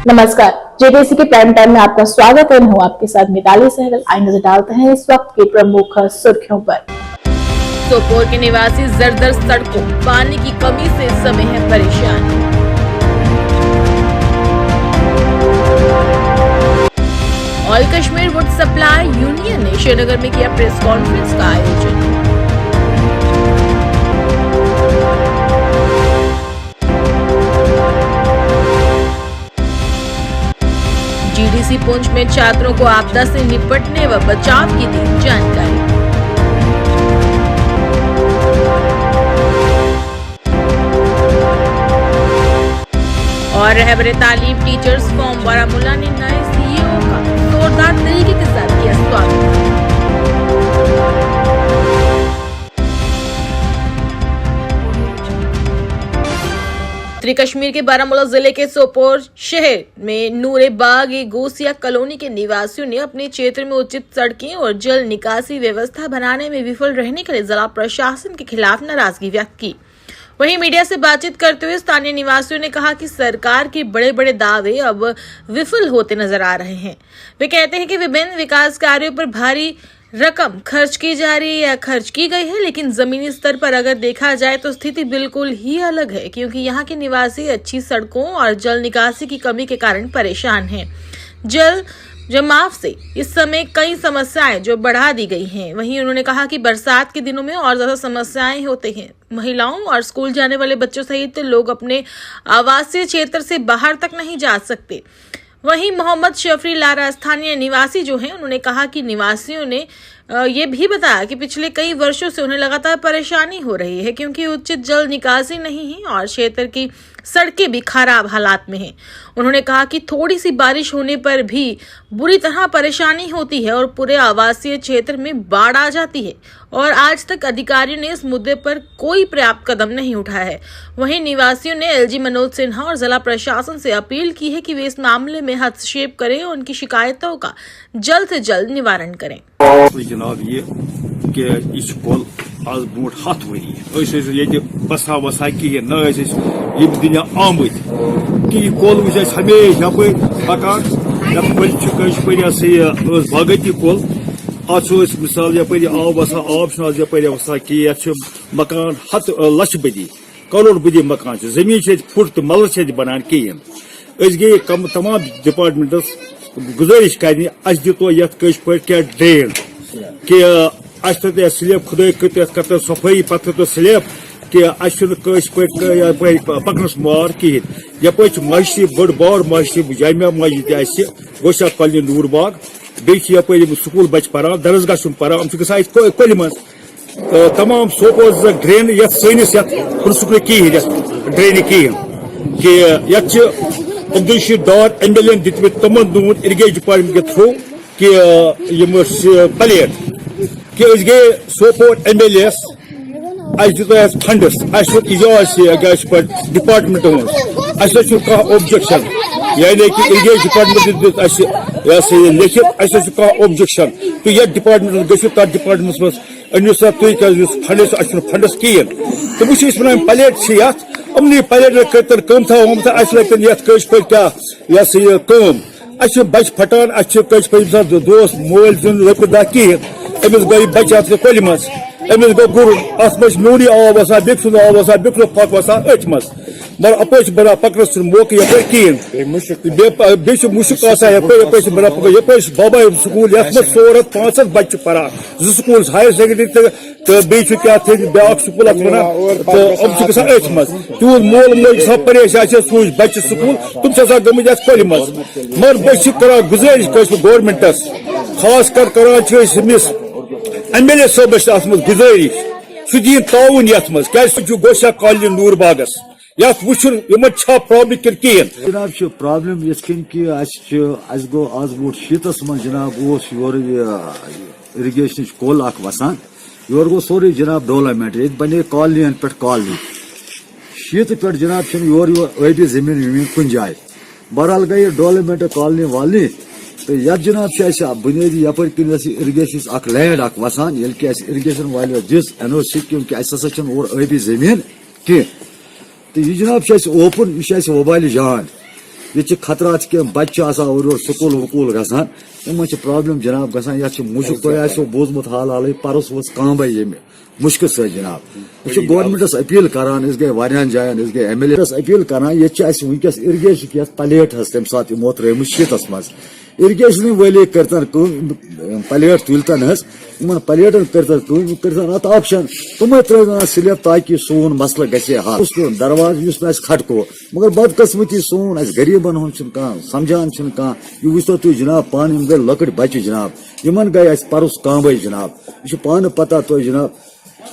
नमस्कार, जेडीसी के prime time में आपका स्वागत है। मैं हूं आपके साथ मिताली सहगल। आइए नजर डालते हैं इस वक्त की प्रमुख सुर्खियों पर। सोपोर के निवासी जर्जर सड़कों, पानी की कमी से इस समय है परेशान। All Kashmir would supply union ने श्रीनगर में किया प्रेस कॉन्फ्रेंस का आयोजन। जीडीसी पुंछ में छात्रों को आपदा से निपटने व बचाव की दी जानकारी। और रहबरे तालीम टीचर्स फॉर्म बारामूला ने नए सीईओ का जोरदार तरीके के साथ किया स्वागत। उत्तरी कश्मीर के बारामूला जिले के सोपोर शहर में नूरे बाग गोसिया कॉलोनी के निवासियों ने अपने क्षेत्र में उचित सड़कें और जल निकासी व्यवस्था बनाने में विफल रहने के लिए जिला प्रशासन के खिलाफ नाराजगी व्यक्त की। वहीं मीडिया से बातचीत करते हुए स्थानीय निवासियों ने कहा कि सरकार के बड़े बड़े दावे अब विफल होते नजर आ रहे हैं। वे कहते हैं कि विभिन्न विकास कार्यों पर भारी रकम खर्च की जा रही है या खर्च की गई है, लेकिन जमीनी स्तर पर अगर देखा जाए तो स्थिति बिल्कुल ही अलग है, क्योंकि यहाँ के निवासी अच्छी सड़कों और जल निकासी की कमी के कारण परेशान हैं। जल जमाव से इस समय कई समस्याएं जो बढ़ा दी गई हैं। वहीं उन्होंने कहा कि बरसात के दिनों में और ज्यादा समस्याएं होती हैं। महिलाओं और स्कूल जाने वाले बच्चों सहित लोग अपने आवासीय क्षेत्र से बाहर तक नहीं जा सकते। वहीं मोहम्मद शफरी लारा स्थानीय निवासी जो हैं, उन्होंने कहा कि निवासियों ने ये भी बताया कि पिछले कई वर्षों से उन्हें लगातार परेशानी हो रही है, क्योंकि उचित जल निकासी नहीं है और क्षेत्र की सड़कें भी खराब हालात में हैं। उन्होंने कहा कि थोड़ी सी बारिश होने पर भी बुरी तरह परेशानी होती है और पूरे आवासीय क्षेत्र में बाढ़ आ जाती है और आज तक अधिकारियों ने इस मुद्दे पर कोई पर्याप्त कदम नहीं उठाया है। वहीं निवासियों ने एलजी मनोज सिन्हा और जिला प्रशासन से अपील की है कि वे इस मामले में हस्तक्षेप करें और उनकी शिकायतों का जल्द से जल्द निवारण करें। जनाब ये कल आज ब्रोट 7 वरी बसा वसा कहें न दिन आमत कि कल वो हमेशा यप पकान बागती कल अत मिसाल यप आब वसा आब यप वसा कि मकान 1 लक्ष बदी करोड़ बदी मकान जमीन फुट तो मल बनान कहें गई तमाम डिपार्टमेंटस गुजारिश कर दितो क्या ड्रेन कि स्लेब खुद कर सफाई पे स्लेब कि पकनस मार कहें यप मस्जिद बड़ बार मस्जिद जामिया मस्जिद गोशा कॉलोनी नूर बाग बेप स्कूल बच्चे पान दरसगाह पान कोल मज तमाम सोपोर ड्रेन ये सैनिस पुरसुक कहें ड्रेन कहें कि अब्दुल डार एमएलए दित तमन दून इरीगेशन डिपार्टमेंट के थ्रू कि प्लेट कि गए सोपोर एमएलए दित फंडस इजाज डिपार्टमेंट ऑब्जेक्शन यानी कि इरीगेशन डिपार्टमेंट लिखित कह ऑब्जेक्शन तो ये डिपार्टमेंट गो डिपार्टमेंट मज अनु सा तुम फंडस फंडस कहें तो वो प्लेट अमनी प्लेट कम लगन ये क्या बच फटान दोस्त मोल दिन रोपये 10 कहें अमिस गई बच्चे कोल मज अमिस गो गुर अत नूरी आब वसान बेक सुंद आब वसान बेक फक वसान अथ मज मगर अप बना पकड़स मौके यप कहें मुश्क यप बाबा स्कूल ये 400-500 बच्चे पान 2 स्कूल हायर सेकेंडरी तो क्या ब्या स्कूल तो गसान अथ मज तूद मोल मोल परेशान सूझ बच्चे स्कूल तुम गमत कोल मज मगर बस कर गुजारिश गवर्नमेंटस खास कर करान एमएलए साहबस अत मज गुजारिश सह दिन ताउन ये मज क्या गोशा कॉलोनी नूर बागस ये वो प्रॉब्लम कहें जनाब प्रॉब्लम ये कि गो आज ब्रोट 7 मज जनाब योर इरीगेशन कोल वसान योर गो सोरे जनाब डेवलपमेंट ये बने कॉलोनियन पे कॉलोनी 7 पे जनाब योर अबी जमीन वमीन कुन जाए बहरहाल गई डेवलपमेंट कॉलोनी वालनी तो ये जनाब बुनियादी यप इरीगेशन लैंड वसान ये इरीगेशन वाले दिस एनओसी क्योंकि और अबी जमीन कह तो यह जनाब ओपन यह वबाल जान ये खतरा के बच्चे और स्कूल वकूल गसान इन प्रॉब्लम जनाब गसान ये मुश्क तो बोजमुत हाल हाल परस वस कांबे ये मुश्क सत जनाब यह गवर्नमेंटस अपील करान इस गई वारियान जायन इस गई एमएलए अपील करान ये वनकस इरिगेशन प्लेट तम सात यमो त्रुम शीतस मज इरिगेशन वाले करतन प्लेट तुलतन इन प्लेटन करतन अत ऑप्शन तुम त्रन स्लिप ताकि सोन मसल गसे हल दरवाज खटको मगर बदकस्मती सोन गरीबन हूं समझान कह यह वो तुम जनाब पान गई लकड़ बच्चे जनाब इन गई परस कांबे जनाब यह पान पता तो जनाब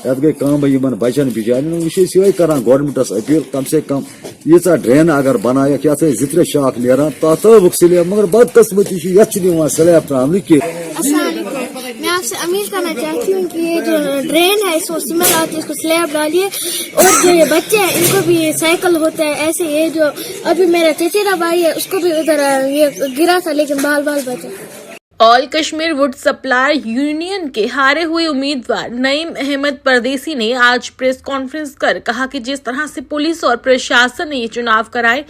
ये गई कांबे इन बचन बिचार ये करान गवर्नमेंटस अपील कम से कम यीचा ड्रेन अगर बनायक ये जित्रे शाख नीरान तक स्लैब मगर बदकस्मती स्लैब त्रावन की। मैं आपसे अपील करना चाहती हूँ कि ये जो ड्रेन है इसको स्मेल आती है इसको स्लैब डालिए और जो ये बच्चे हैं इनको भी साइकिल होता है ऐसे ये जो अभी मेरा चचेरा भाई है उसको भी उधर ये गिरा था लेकिन बाल बाल बचे। All Kashmir would supplier union के हारे हुए उम्मीदवार नईम अहमद परदेसी ने आज प्रेस कॉन्फ्रेंस कर कहा कि जिस तरह से पुलिस और प्रशासन ने ये चुनाव कराए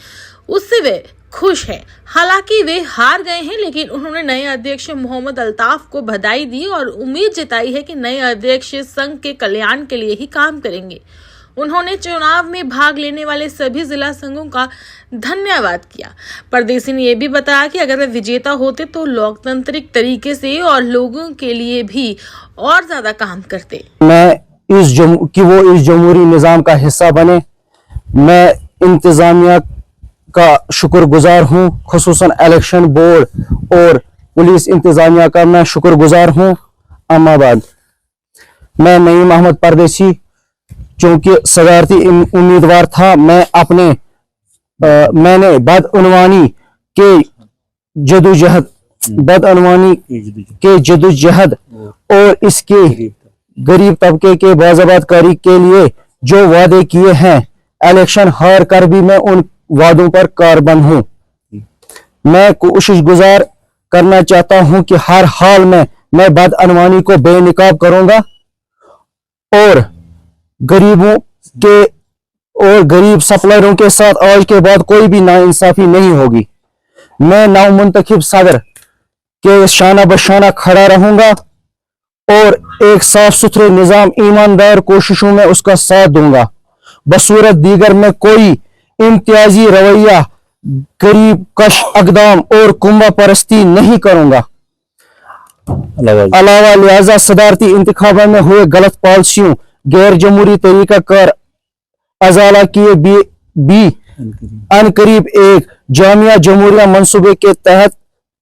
उससे वे खुश हैं। हालांकि वे हार गए हैं लेकिन उन्होंने नए अध्यक्ष मोहम्मद अल्ताफ को बधाई दी और उम्मीद जताई है कि नए अध्यक्ष संघ के कल्याण के लिए ही काम करेंगे। उन्होंने चुनाव में भाग लेने वाले सभी जिला संघों का धन्यवाद किया। परदेसी ने यह भी बताया कि अगर वे विजेता होते तो लोकतांत्रिक तरीके से और लोगों के लिए भी और ज्यादा काम करते। मैं इस जमहूरी निजाम का हिस्सा बने। मैं इंतजामिया का शुक्रगुजार हूँ, खुसूसन इलेक्शन बोर्ड और पुलिस इंतजामिया का मैं शुक्रगुजार हूँ। अहमदाबाद मैं नईम अहमद परदेसी चूंकि सदारती उम्मीदवार था, मैंने बदअनवानी के जदोजहद और इसके गरीब तबके के बाज़ाबातकारी के लिए जो वादे किए हैं, इलेक्शन हार कर भी मैं उन वादों पर कारबंद हूं। मैं कोशिश गुजार करना चाहता हूं कि हर हाल में मैं बदअनवानी को बेनकाब करूंगा और गरीब सप्लायरों के साथ आज के बाद कोई भी नाइंसाफी नहीं होगी। मैं नवमुंतखब सदर के शाना बशाना खड़ा रहूंगा और एक साफ सुथरे निजाम ईमानदार कोशिशों में उसका साथ दूंगा। बसूरत दीगर में कोई इम्तियाजी रवैया, गरीब कश अकदाम और कुंभा परस्ती नहीं करूंगा। अलावा लिहाजा सदारती इंतखाबों में हुए गलत पॉलिसियों, गैर जमहूरी तरीका कार अजाला किए भी अनकरीब एक जामिया जमहूरिया मंसूबे के तहत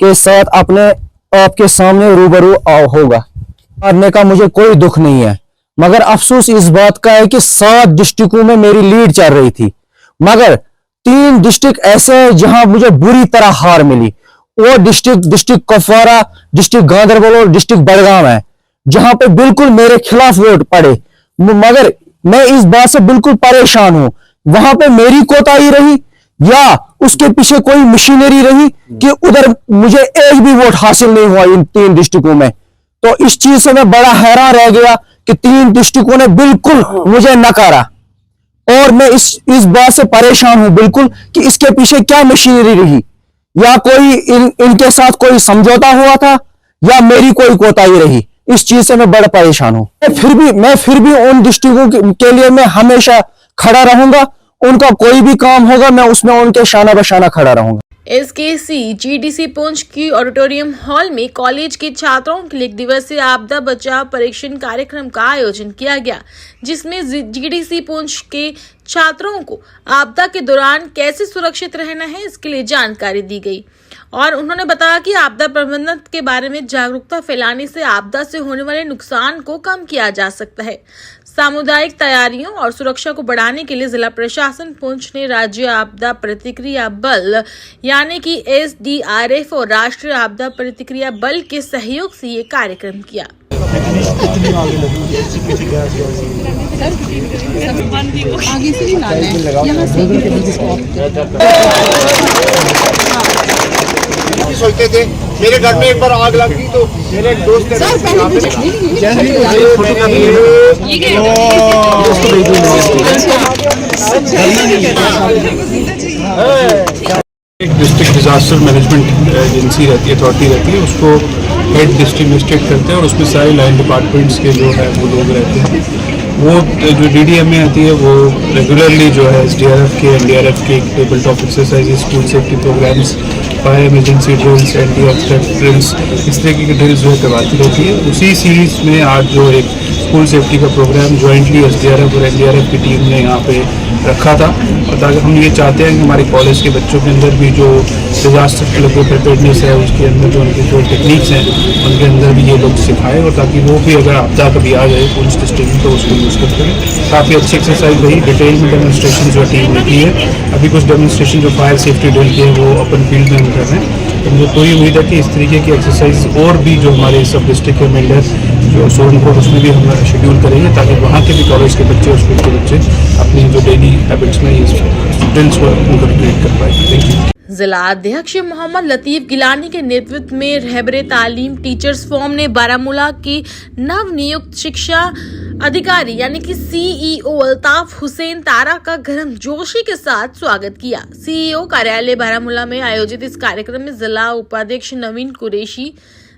के साथ अपने आपके सामने रूबरू होगा। हारने का मुझे कोई दुख नहीं है, मगर अफसोस इस बात का है कि 7 डिस्ट्रिक्टों में मेरी लीड चल रही थी, मगर 3 डिस्ट्रिक्ट ऐसे हैं जहां मुझे बुरी तरह हार मिली। वो डिस्ट्रिक्ट कुपवारा, डिस्ट्रिक्ट गांधरबल और डिस्ट्रिक्ट बड़गाम है, जहां पे बिल्कुल मेरे खिलाफ वोट पड़े। मगर मैं इस बात से बिल्कुल परेशान हूं, वहां पे मेरी कोताही रही या उसके पीछे कोई मशीनरी रही कि उधर मुझे एक भी वोट हासिल नहीं हुआ इन 3 डिस्ट्रिक्टों में। तो इस चीज से मैं बड़ा हैरान रह गया कि 3 डिस्ट्रिक्टों ने बिल्कुल मुझे नकारा और मैं इस बात से परेशान हूं बिल्कुल कि इसके पीछे क्या मशीनरी रही, या कोई इनके साथ कोई समझौता हुआ था या मेरी कोई कोताही रही। इस चीज से मैं बड़ा परेशान हूं। मैं फिर भी उन डिस्ट्रिक्टों के लिए मैं हमेशा खड़ा रहूंगा। उनका कोई भी काम होगा मैं उसमें उनके शाना बशाना खड़ा रहूंगा। एसकेसी जीडीसी पुंछ की ऑडिटोरियम हॉल में कॉलेज के छात्रों के लिए 1 दिवसीय आपदा बचाव परीक्षण कार्यक्रम का आयोजन किया गया, जिसमें जीडीसी पुंछ के छात्रों को आपदा के दौरान कैसे सुरक्षित रहना है इसके लिए जानकारी दी गई और उन्होंने बताया कि आपदा प्रबंधन के बारे में जागरूकता फैलाने से आपदा से होने वाले नुकसान को कम किया जा सकता है। सामुदायिक तैयारियों और सुरक्षा को बढ़ाने के लिए जिला प्रशासन पुंछ ने राज्य आपदा प्रतिक्रिया बल यानी कि एसडीआरएफ और राष्ट्रीय आपदा प्रतिक्रिया बल के सहयोग से ये कार्यक्रम किया। सोचते थे मेरे घर में एक बार आग लग गई तो मेरे एक दोस्त एक डिस्ट्रिक्ट डिजास्टर मैनेजमेंट एजेंसी रहती है, अथॉरिटी रहती है, उसको हेड डिस्ट्रिक्ट मजिस्ट्रेट करते हैं और उसमें सारे लाइन डिपार्टमेंट्स के जो है वो लोग रहते हैं। वो जो DDM में आती है वो रेगुलरली जो है SDRF के NDRF के table top exercises, school safety programmes, fire emergency drills, anti obstruct drills, इस तरह की ड्रिल्स जो है करवाती रहती है। उसी सीरीज में आज जो एक स्कूल सेफ्टी का प्रोग्राम ज्वाइंटली SDRF और NDRF की टीम ने यहाँ पे रखा था, और ताकि हम ये चाहते हैं कि हमारे कॉलेज के बच्चों के अंदर भी जो डिजास्टर के लिए प्रिपेयर्डनेस है, उसके अंदर जो उनके जो टेक्निक्स हैं उनके अंदर भी ये लोग सिखाएं, और ताकि वो भी अगर आपदा कभी आ जाए पुलिस डिस्ट्रिक्ट में तो उसको यूज़ कर सकें। काफ़ी अच्छी एक्सरसाइज रही, डिटेल में डेमोन्स्ट्रेशन जो टीम ने की है। अभी कुछ डेमोन्स्ट्रेशन जो फायर सेफ्टी ड्रिल की है वो ओपन फील्ड में हम कर रहे हैं। तो मुझे पूरी उम्मीद है कि इस तरीके की एक्सरसाइज और भी जो हमारे सब डिस्ट्रिक्ट के मेंढर जो सोन को उसमें भी हम शेड्यूल करेंगे, ताकि वहाँ के भी कॉलेज के बच्चे और स्कूल के बच्चे अपनी जो डेली हैबिट्स में ये ड्रिल्स को उनको रिलेट कर पाएंगे। Thank you. जिला अध्यक्ष मोहम्मद लतीफ गिलानी के नेतृत्व में रहबरे तालीम टीचर्स फोरम ने बारामूला की नव नियुक्त शिक्षा अधिकारी यानी कि CEO अल्ताफ हुसैन तारा का गर्मजोशी के साथ स्वागत किया। CEO कार्यालय बारामूला में आयोजित इस कार्यक्रम में जिला उपाध्यक्ष नवीन कुरैशी,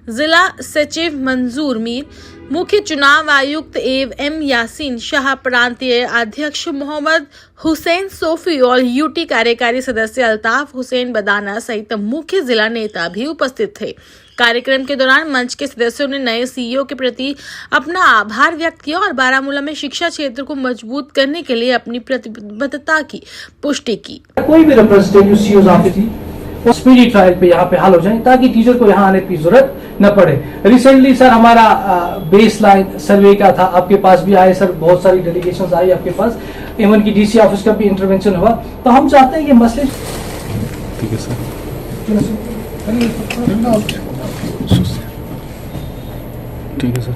जिला सचिव मंजूर मीर, मुख्य चुनाव आयुक्त एम यासीन शाह, प्रांतीय अध्यक्ष मोहम्मद हुसैन सोफी और UT कार्यकारी सदस्य अल्ताफ हुसैन बदाना सहित मुख्य जिला नेता भी उपस्थित थे। कार्यक्रम के दौरान मंच के सदस्यों ने नए CEO के प्रति अपना आभार व्यक्त किया और बारामूला में शिक्षा क्षेत्र को मजबूत करने के लिए अपनी प्रतिबद्धता की पुष्टि की। कोई भी रिप्रेजेंटेटिव CEOs आते थी वो स्पीडी ट्रायल पे यहाँ पे हल हो जाए, ताकि टीचर को यहाँ आने की जरूरत न पड़े। रिसेंटली सर हमारा बेस लाइन सर्वे का था, आपके पास भी आए सर, बहुत सारी डेलीगेशंस आई आपके पास, इवन की DC ऑफिस का भी इंटरवेंशन हुआ। तो हम चाहते हैं कि मसले ठीक है सर, ठीक है सर।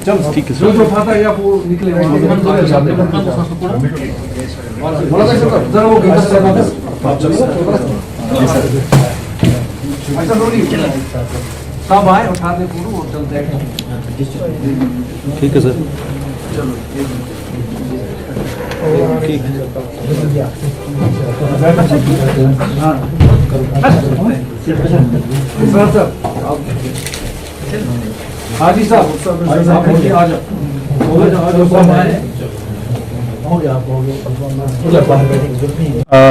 चल ठीक है सर, जो फाता या वो निकले जरा वो सब आए उठा दे पूरा और चलते हैं। ठीक है सर, चलो ठीक हाँ जी साहब, आ जाओ।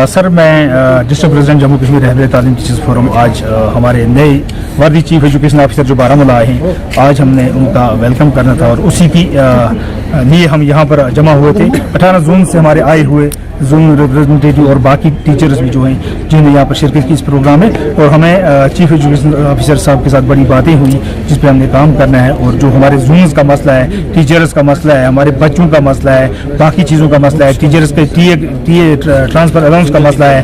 सर मैं डिस्ट्रिक्ट प्रेसिडेंट जम्मू कश्मीर रहबरे तालीम टीचर्स फोरम, आज हमारे नए वर्दी चीफ एजुकेशन ऑफिसर जो बारामूला आए हैं, आज हमने उनका वेलकम करना था और उसी की लिए हम यहाँ पर जमा हुए थे। 18 जून से हमारे आए हुए जोन रिप्रेजेंटेटिव और बाकी टीचर्स भी जो हैं जिन्होंने यहाँ पर शिरकत की इस प्रोग्राम में, और हमें चीफ एजुकेशन ऑफिसर साहब के साथ बड़ी बातें हुई जिस पे हमने काम करना है, और जो हमारे जोन्स का मसला है, टीचर्स का मसला है, हमारे बच्चों का मसला है, बाकी चीज़ों का मसला है, टीचर्स के टीए ट्रांसफर अलाउंस का मसला है,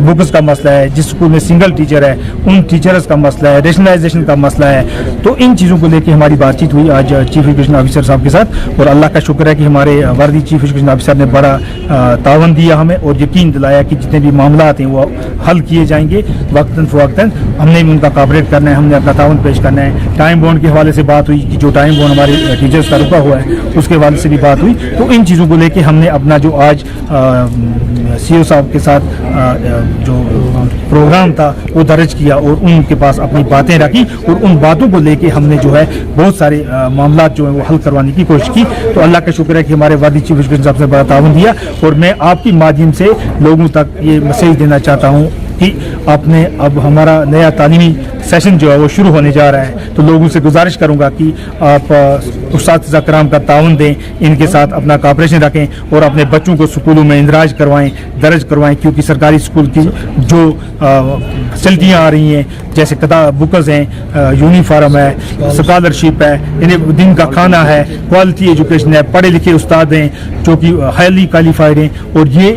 बुक्स का मसला है, जिस स्कूल में सिंगल टीचर है उन टीचर्स का मसला है, रेशनलाइजेशन का मसला है। तो इन चीज़ों को लेकर हमारी बातचीत हुई आज चीफ एजुकेशन ऑफिसर साहब के साथ, और अल्लाह का शुक्र है कि हमारे वर्दी चीफ एजुकेशन ऑफिसर ने बड़ा तावन दिया हमें और यकीन दिलाया कि जितने भी मामला आते हैं वो हल किए जाएंगे वक्तन फ़वक्तन। हमने भी उनका कॉपरेट करना है, हमने अपना तावन पेश करना है। टाइम बॉन्ड के हवाले से बात हुई कि जो टाइम बॉन्ड हमारे टीचर्स का रुका हुआ है उसके हवाले से भी बात हुई। तो इन चीज़ों को लेके हमने अपना जो आज CEO साहब के साथ जो प्रोग्राम था वो दर्ज किया और उनके पास अपनी बातें रखी, और उन बातों को लेके हमने जो है बहुत सारे मामला जो है वो हल करवाने की कोशिश की। तो अल्लाह का शुक्र है कि हमारे वादी चीफ एजुकेशन साहब ने बड़ा तावन दिया, और मैं आपके माध्यम से लोगों तक ये मैसेज देना चाहता हूँ कि आपने अब हमारा नया तालीमी सेशन जो है वो शुरू होने जा रहा है, तो लोगों से गुजारिश करूंगा कि आप उस्ताद कराम का ताउन दें, इनके साथ अपना कॉपरेशन रखें और अपने बच्चों को स्कूलों में इंदराज करवाएं, दर्ज करवाएं, क्योंकि सरकारी स्कूल की जो फैसिलिटियाँ आ रही हैं जैसे बुक्स हैं, यूनिफॉर्म है, स्कॉलरशिप है, इन्हें दिन का खाना है, क्वालिटी एजुकेशन है, पढ़े लिखे उस्ताद हैं जो कि हाईली क्वालिफाइड हैं, और ये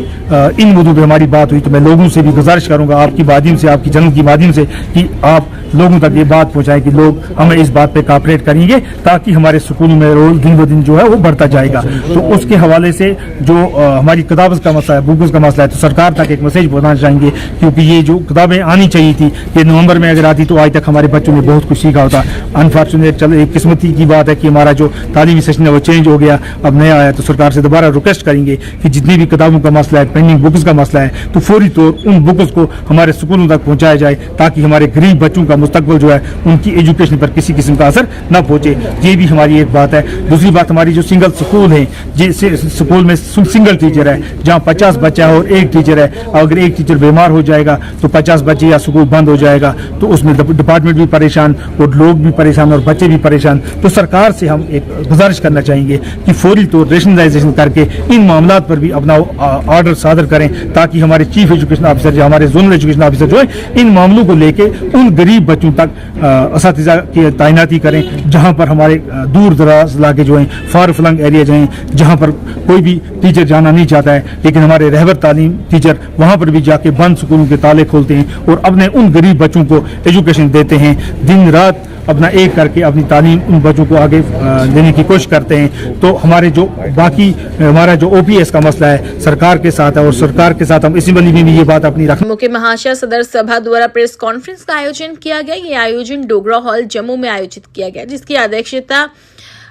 इन मुद्दों पर हमारी बात हुई। तो मैं लोगों से भी गुजारिश करूँगा आपकी माध्यम से, आपकी चैनल की माध्यम से, कि आप लोगों तक ये बात पहुंचाएं कि लोग हमें इस बात पे कॉपरेट करेंगे ताकि हमारे स्कूलों में रोज दिन ब दिन जो है वो बढ़ता जाएगा। तो उसके हवाले से जो हमारी किताबों का मसला है, बुक्स का मसला है, तो सरकार तक एक मैसेज पहुंचाना चाहेंगे, क्योंकि ये जो किताबें आनी चाहिए थी ये नवंबर में अगर आती तो आज तक हमारे बच्चों ने बहुत कुछ सीखा होता। अनफॉर्चुनेट चल एक किस्मती की बात है कि हमारा जो तालीमी सेशन है वो चेंज हो गया, अब नया आया। तो सरकार से दोबारा रिक्वेस्ट करेंगे कि जितनी भी किताबों का मसला है, पेंडिंग बुक्स का मसला है, तो फौरी तौर उन बुक्स को हमारे स्कूलों तक पहुंचाया जाए ताकि हमारे गरीब बच्चों का मुस्तकबिल जो है उनकी एजुकेशन पर किसी किस्म का असर न पहुंचे। ये भी हमारी एक बात है। दूसरी बात, हमारी जो सिंगल स्कूल है, जैसे स्कूल में सिंगल टीचर है, जहाँ 50 बच्चा है और एक टीचर है, अगर एक टीचर बीमार हो जाएगा तो 50 बच्चे या स्कूल बंद हो जाएगा, तो उसमें डिपार्टमेंट भी परेशान और लोग भी परेशान और बच्चे भी परेशान। तो सरकार से हम एक गुजारिश करना चाहेंगे कि फौरी तौर रेशनलाइजेशन करके इन मामलों पर भी अपना ऑर्डर सादर करें ताकि हमारे चीफ एजुकेशन ऑफिसर, हमारे जोनल एजुकेशन ऑफिसर जो है इन मामलों को लेके उन गरीब बच्चों तक असातिज़ा की तैनाती करें, जहां पर हमारे दूर दराज इलाके जो हैं, फार फ्लंग एरियाज हैं, जहां पर कोई भी टीचर जाना नहीं चाहता है, लेकिन हमारे रहबर तालीम टीचर वहां पर भी जाके बंद स्कूलों के ताले खोलते हैं और अपने उन गरीब बच्चों को एजुकेशन देते हैं, दिन रात अपना एक करके अपनी तालीम उन बच्चों को आगे देने की कोशिश करते हैं। तो हमारे जो बाकी हमारा जो OPS का मसला है सरकार के साथ है और सरकार के साथ हम असेंबली में भी ये बात अपनी रख। मुख्य महाशय सदर सभा द्वारा प्रेस कॉन्फ्रेंस का आयोजन किया गया। ये आयोजन डोगरा हॉल जम्मू में आयोजित किया गया, जिसकी अध्यक्षता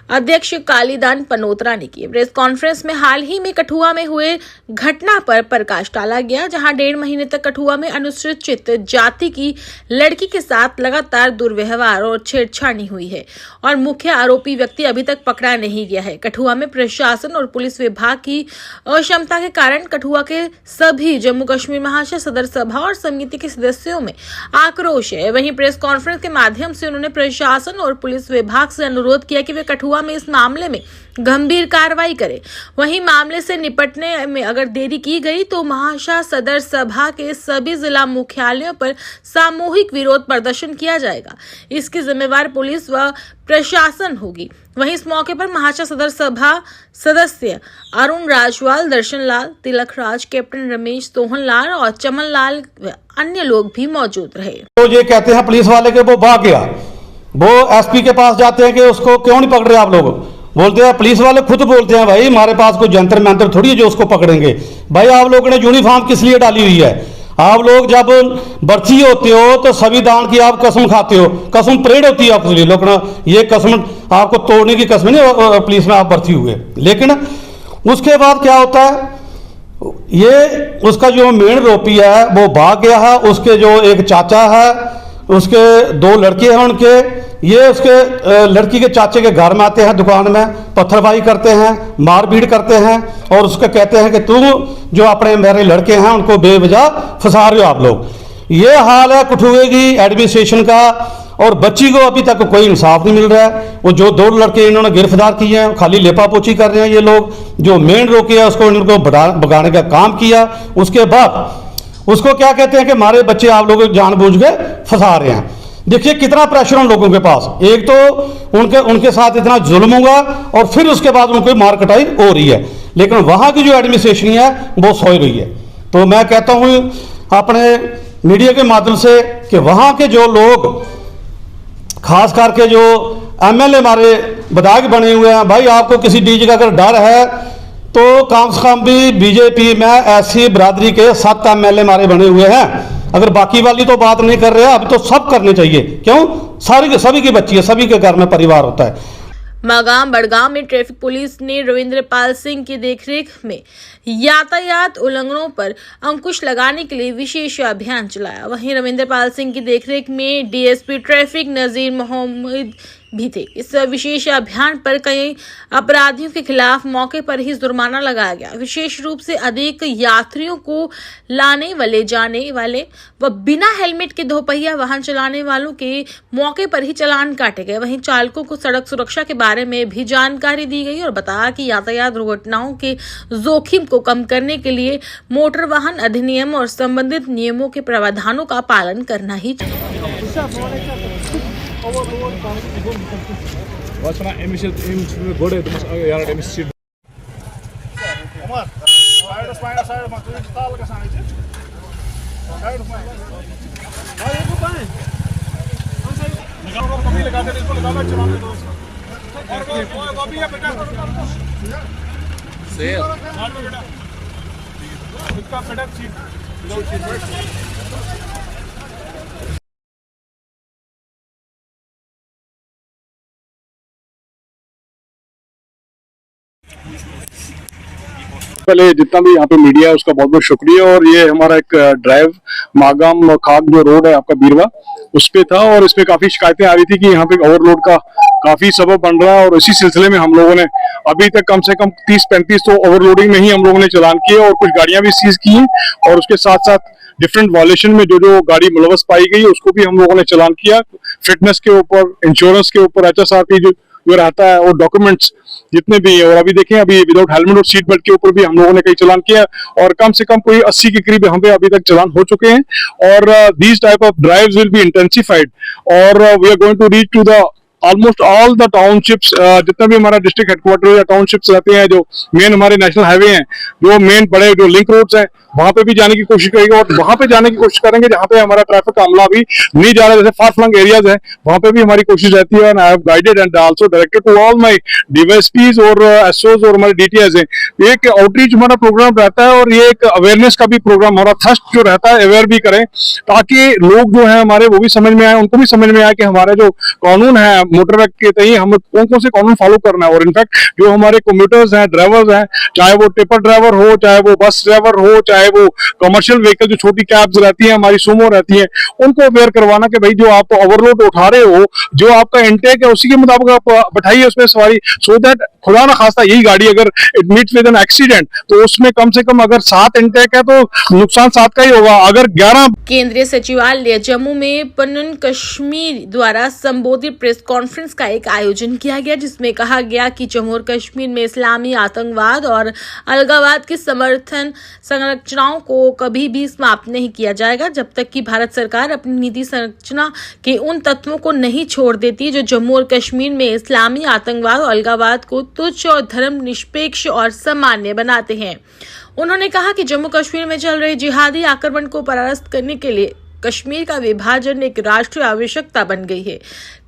अध्यक्ष कालीदान पनोत्रा ने की। प्रेस कॉन्फ्रेंस में हाल ही में कठुआ में हुए घटना पर प्रकाश डाला गया, जहां 1.5 महीने तक कठुआ में अनुसूचित जाति की लड़की के साथ लगातार दुर्व्यवहार और छेड़छाड़ी हुई है और मुख्य आरोपी व्यक्ति अभी तक पकड़ा नहीं गया है। कठुआ में प्रशासन और पुलिस विभाग की अक्षमता के कारण कठुआ के सभी जम्मू कश्मीर महाशय सदर सभा और समिति के सदस्यों में आक्रोश है। वहीं प्रेस कॉन्फ्रेंस के माध्यम से उन्होंने प्रशासन और पुलिस विभाग से अनुरोध किया कि वे कठुआ में इस मामले में गंभीर कार्रवाई करे। वहीं मामले से निपटने में अगर देरी की गई तो महाशय सदर सभा के सभी जिला मुख्यालयों पर सामूहिक विरोध प्रदर्शन किया जाएगा। इसकी जिम्मेवार पुलिस व प्रशासन होगी। वहीं इस मौके पर महाशय सदर सभा सदस्य अरुण राजवाल, दर्शन लाल, तिलक राज, कैप्टन रमेश, सोहन लाल और चमन लाल व अन्य लोग भी मौजूद रहे। तो ये कहते हैं पुलिस वाले के वो भाग गया, वो SP के पास जाते हैं कि उसको क्यों नहीं पकड़ रहे आप लोग, बोलते हैं पुलिस वाले खुद बोलते हैं भाई हमारे पास कोई जंतर मंतर थोड़ी है जो उसको पकड़ेंगे। भाई आप लोगों ने यूनिफॉर्म किस लिए डाली हुई है? आप लोग जब भर्ती होते हो तो संविधान की आप कसम खाते हो, कसम परेड होती है आपके लिए। लोग ये कसम आपको तोड़ने की कसम नहीं, पुलिस में आप भर्ती हुए। लेकिन उसके बाद क्या होता है, ये उसका जो मेन आरोपी है वो भाग गया है। उसके जो एक चाचा है, उसके 2 लड़के हैं उनके, ये उसके लड़की के चाचे के घर में आते हैं, दुकान में पत्थरबाजी करते हैं, मारपीट करते हैं और उसको कहते हैं कि तुम जो अपने मेरे लड़के हैं उनको बेवजह फंसा रहे हो आप लोग। ये हाल है कठुए की एडमिनिस्ट्रेशन का और बच्ची को अभी तक कोई इंसाफ नहीं मिल रहा है। वो जो 2 लड़के इन्होंने गिरफ्तार किए हैं खाली लेपापोची कर रहे हैं ये लोग। जो मेन रोके है उसको इनको भगाने का काम किया, उसके बाद उसको क्या कहते हैं कि हमारे बच्चे आप लोग जानबूझ के फंसा रहे हैं। देखिए कितना प्रेशर उन लोगों के पास, एक तो उनके साथ इतना जुल्म हुआ और फिर उसके बाद उनको मार कटाई हो रही है, लेकिन वहां की जो एडमिनिस्ट्रेशन है वो सोच रही है। तो मैं कहता हूं अपने मीडिया के माध्यम से कि वहां के जो लोग खास करके जो MLA हमारे विधायक बने हुए हैं, भाई आपको किसी डीजी का अगर डर है तो कम से कम भी बीजेपी में ऐसी बिरादरी के 7 MLA हमारे बने हुए हैं। अगर बाकी वाली तो बात नहीं कर रहे हैं, अभी तो सब करने चाहिए। क्यों? सभी की बच्ची है, सभी के घर में परिवार होता है। मागाम बड़गांव में ट्रैफिक पुलिस ने रविंद्र पाल सिंह की देखरेख में यातायात उल्लंघनों पर अंकुश लगाने के लिए विशेष अभियान चलाया। वहीं रविंद्र पाल सिंह की देखरेख में DSP ट्रैफिक नजीर मोहम्मद भी थे। इस विशेष अभियान पर कई अपराधियों के खिलाफ मौके पर ही जुर्माना लगाया गया। विशेष रूप से अधिक यात्रियों को लाने वाले जाने वाले व बिना हेलमेट के 2 पहिया वाहन चलाने वालों के मौके पर ही चालान काटे गए। वहीं चालकों को सड़क सुरक्षा के बारे में भी जानकारी दी गई और बताया कि यातायात दुर्घटनाओं के जोखिम को कम करने के लिए मोटर वाहन अधिनियम और संबंधित नियमों के प्रावधानों का पालन करना ही पहले जितना भी यहाँ पे मीडिया है उसका बहुत बहुत शुक्रिया। और ये हमारा एक ड्राइव मागाम खाक जो रोड है आपका बीरवा उस पे था, और इसमें काफी शिकायतें आ रही थी कि यहाँ पे ओवरलोड का काफी सबब बन रहा है। और इसी सिलसिले में हम लोगों ने अभी तक कम से कम 30-35 तो ओवरलोडिंग में ही हम लोगों ने चालान किए और कुछ गाड़ियां भी सीज की हैं, और उसके साथ साथ डिफरेंट वायलेशन में जो गाड़ी मुलवस पाई गई उसको भी हम लोगों ने चालान किया। फिटनेस के ऊपर, इंश्योरेंस के ऊपर, HSRT जो रहता है, और डॉक्यूमेंट्स जितने भी है। और अभी देखें, अभी विदाउट हेलमेट और सीट बेल्ट के ऊपर भी हम लोगों ने कई चालान किया, और कम से कम कोई 80 के करीब हम पे अभी तक चालान हो चुके हैं। और these type of drives will be intensified, और we are going to reach to the almost all the townships, जितना भी हमारा डिस्ट्रिक्ट हेडक्वार्टर या टाउनशिप्स रहते हैं, जो मेन हमारे नेशनल हाईवे हैं, जो मेन बड़े जो लिंक रोड्स हैं, वहां पे भी जाने की कोशिश करेंगे। और वहां पे जाने की कोशिश करेंगे जहां पे हमारा ट्रैफिक का अमला भी नहीं जा रहा, जैसे फार फ्लंग एरियाज है, वहां पे भी हमारी कोशिश रहती है। And I have guided and also directed to all my DYSPs और एसओज और हमारे डीटीएस हैं। एक आउटरीच हमारा प्रोग्राम रहता है, और ये एक अवेयरनेस का भी प्रोग्राम हमारा थर्स्ट जो रहता है, अवेयर भी करें, ताकि लोग जो है हमारे वो भी समझ में आए, उनको भी समझ में आए कि हमारा जो कानून है मोटर व्हीकल के तहत हमें कौन कौन से कानून फॉलो करना है। और इनफैक्ट जो हमारे कम्यूटर्स हैं, ड्राइवर्स हैं, चाहे वो टिपर ड्राइवर हो, चाहे वो बस ड्राइवर हो, चाहे वो कमर्शियल व्हीकल जो छोटी कैब्स रहती हैं, हमारी सुमो रहती हैं, उनको अवेयर करवाना कि भाई जो आप ओवरलोड उठा रहे हो, जो आपका इंटेक है उसी के मुताबिक आप बैठाइए उसमें सवारी, सो दैट खुदा ना खास्ता यही गाड़ी अगर it meets with an accident तो उसमें कम से कम अगर 7 इंटेक है तो नुकसान 7 का ही होगा। अगर 11 केंद्रीय सचिवालय जम्मू में पन्नून कश्मीर द्वारा संबोधित प्रेस कॉन्फ्रेंस का एक आयोजन किया गया, जिसमें कहा गया कि जम्मू और कश्मीर में इस्लामी आतंकवाद और अलगाववाद के समर्थन संरचनाओं को कभी भी समाप्त नहीं किया जाएगा, जब तक कि भारत सरकार अपनी नीति संरचना के उन तत्वों को नहीं छोड़ देती जो जम्मू और कश्मीर में इस्लामी आतंकवाद और अलगाववाद को तुच्छ और धर्म निष्पेक्ष और सामान्य बनाते हैं। उन्होंने कहा कि जम्मू कश्मीर में चल रहे जिहादी आक्रमण को परास्त करने के लिए कश्मीर का विभाजन एक राष्ट्रीय आवश्यकता बन गई है।